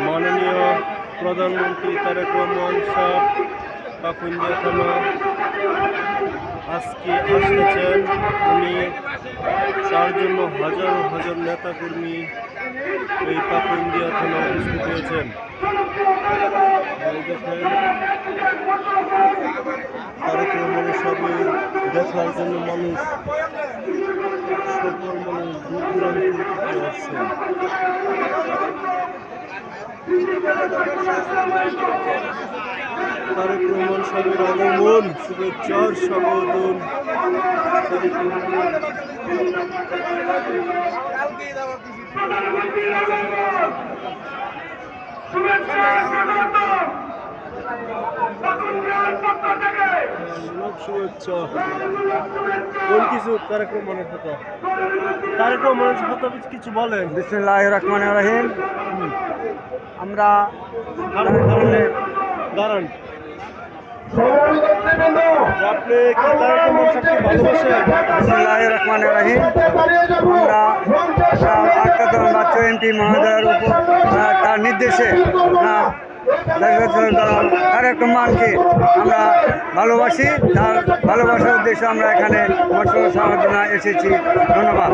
মাননীয় প্রধানমন্ত্রী তারেক রহমান সাহেব পাকুন্দিয়া থানা আজকে আসতেছেন। উনি তার জন্য হাজার হাজার নেতাকর্মী এই পাকুন্দিয়া থানায় উপস্থিত হয়েছেন। দেখেন তারেক রহমানের সবে দেখার জন্য মানুষ, সকল মানুষ দূর দূরান্ত থেকে আসছেন। তারেক রহমান সাহেবের আগমন, শুভেচ্ছার স্বাগতম। শুভেচ্ছা কোন কিছু তারেক রহমানের কথা, তারেক রহমানের কথা কিছু বলেন। বিসমিল্লাহির রহমানির রহিম। আমরা দাঁড়ান, আপনি কি তারেক রহমান সাহেবকে ভালোবাসেন? বিসমিল্লাহির রহমানির রহিম। আমরা এমপি মহোদয়ের উপর তার নির্দেশে তারেক রহমানকে আমরা ভালোবাসি। তার ভালোবাসার উদ্দেশ্যে আমরা এখানে মশলা সাহায্য এসেছি। ধন্যবাদ।